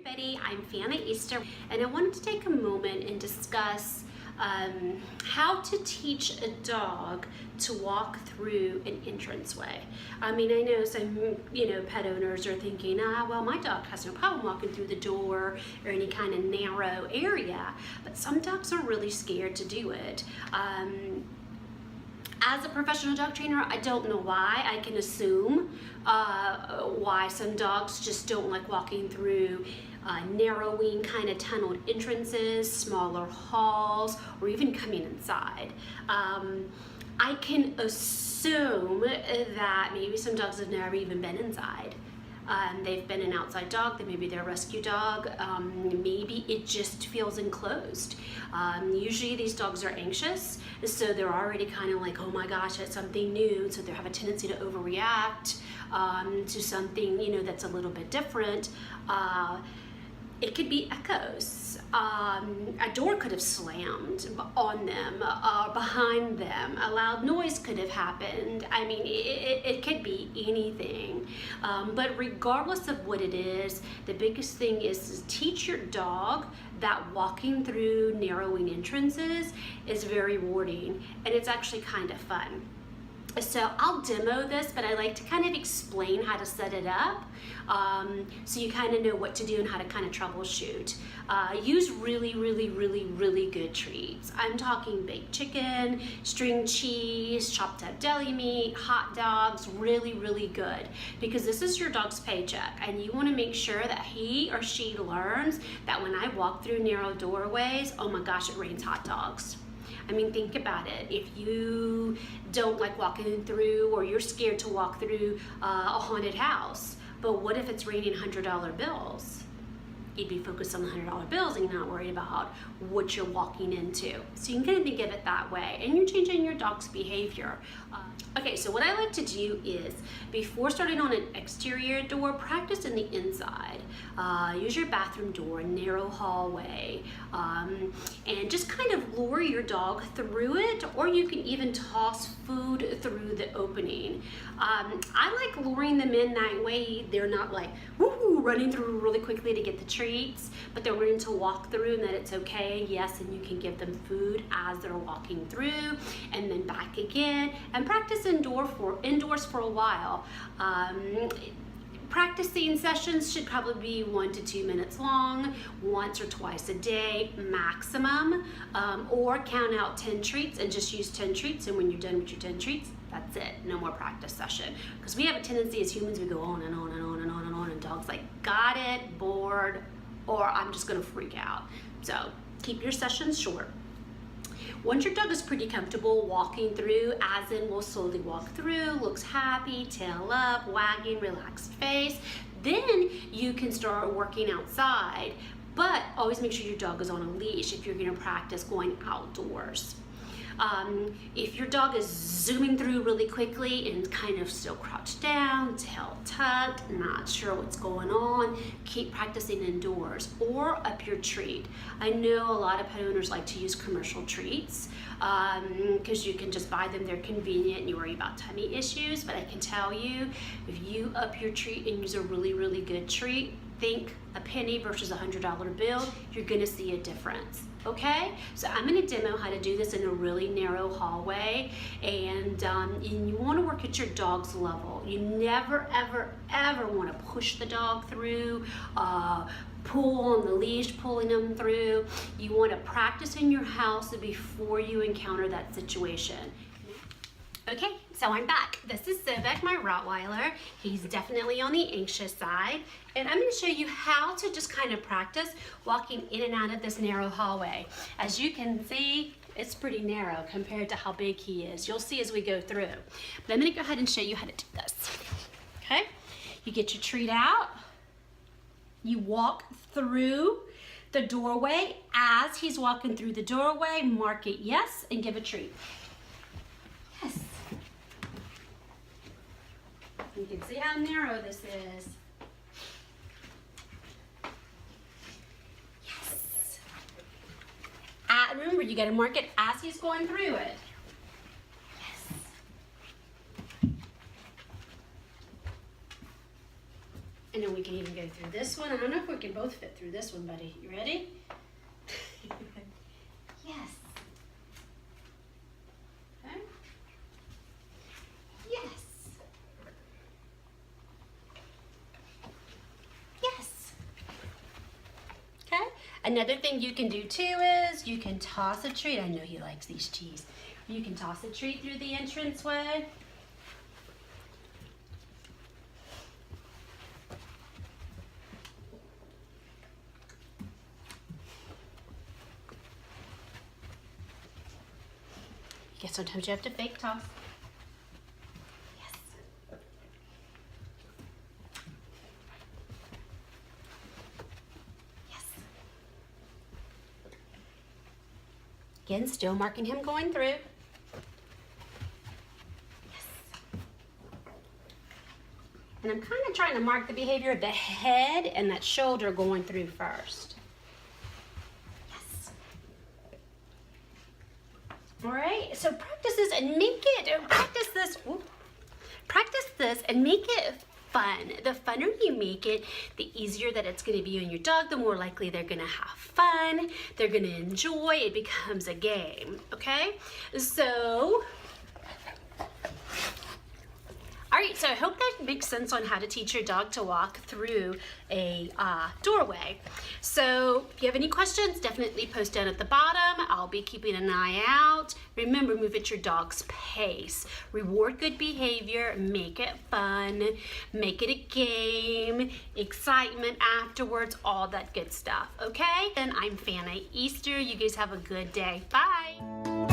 everybody, I'm Fanna Easter, and I wanted to take a moment and discuss how to teach a dog to walk through an entranceway. I mean, I know some, pet owners are thinking, well, my dog has no problem walking through the door or any kind of narrow area, but some dogs are really scared to do it. As a professional dog trainer, I don't know why. I can assume why some dogs just don't like walking through narrowing kind of tunneled entrances, smaller halls, or even coming inside. I can assume that maybe some dogs have never even been inside. They've been an outside dog, then maybe they're a rescue dog, maybe it just feels enclosed. Usually these dogs are anxious, so they're already kind of like, oh my gosh, it's something new, so they have a tendency to overreact to something that's a little bit different. It could be echoes. A door could have slammed on them, behind them. A loud noise could have happened. I mean, it could be anything. But regardless of what it is, the biggest thing is to teach your dog that walking through narrowing entrances is very rewarding, and it's actually kind of fun. So I'll demo this, but I like to kind of explain how to set it up so you kind of know what to do and how to kind of troubleshoot. Use really, really, really, really good treats. I'm talking baked chicken, string cheese, chopped up deli meat, hot dogs, really, really good, because this is your dog's paycheck, and you want to make sure that he or she learns that when I walk through narrow doorways, oh my gosh, it rains hot dogs. I mean, think about it. If you don't like walking through, or you're scared to walk through a haunted house, but what if it's raining $100 bills? You'd be focused on the $100 bills and you're not worried about what you're walking into. So you can kind of think of it that way, and you're changing your dog's behavior. Okay, so what I like to do is, before starting on an exterior door, practice in the inside. Use your bathroom door, a narrow hallway, and just kind of lure your dog through it, or you can even toss food through the opening. I like luring them in that way. They're not like, woohoo, running through really quickly to get the treats, but they're learning to walk through, and that it's okay, yes, and you can give them food as they're walking through, and then back again, and practice indoors for a while. Practicing sessions should probably be 1 to 2 minutes long, once or twice a day maximum, or count out 10 treats and just use 10 treats, and when you're done with your 10 treats, that's it, no more practice session. Because we have a tendency as humans, we go on and on and on and on and on, and dogs like, got it, bored, or I'm just gonna freak out. So keep your sessions short. Once your dog is pretty comfortable walking through, as in will slowly walk through, looks happy, tail up, wagging, relaxed face, then you can start working outside. But always make sure your dog is on a leash if you're gonna practice going outdoors. If your dog is zooming through really quickly and kind of still crouched down, tail tucked, not sure what's going on, keep practicing indoors or up your treat. I know a lot of pet owners like to use commercial treats because you can just buy them, they're convenient, and you worry about tummy issues, but I can tell you, if you up your treat and use a really, really good treat, think a penny versus a $100 bill, you're gonna see a difference. Okay, so I'm going to demo how to do this in a really narrow hallway, and you want to work at your dog's level. You never, ever, ever want to push the dog through, pull on the leash, pulling them through. You want to practice in your house before you encounter that situation. Okay, so I'm back. This is Sobek, my Rottweiler. He's definitely on the anxious side. And I'm gonna show you how to just kind of practice walking in and out of this narrow hallway. As you can see, it's pretty narrow compared to how big he is. You'll see as we go through. But I'm gonna go ahead and show you how to do this. Okay, you get your treat out. You walk through the doorway. As he's walking through the doorway, mark it yes and give a treat. Yes. You can see how narrow this is. Yes. Remember, you got to mark it as he's going through it. Yes. And then we can can even go through this one. I don't know if we can both fit through this one, buddy. You ready? Yes. Okay. Yes. Yes. Okay. Another thing you can do too is you can toss a treat. I know he likes these cheese. You can toss a treat through the entranceway. Yes, sometimes you have to fake toss. Yes. Yes. Again, still marking him going through. Yes. And I'm kind of trying to mark the behavior of the head and that shoulder going through first. Yes. All right, so practice this and make it, practice this and make it fun. The funner you make it, the easier that it's gonna be on your dog, the more likely they're gonna have fun, they're gonna enjoy, it becomes a game, okay? So, all right, so I hope that makes sense on how to teach your dog to walk through a doorway. So if you have any questions, definitely post down at the bottom. I'll be keeping an eye out. Remember, move at your dog's pace. Reward good behavior, make it fun, make it a game, excitement afterwards, all that good stuff, okay? And I'm Fana Easter. You guys have a good day. Bye.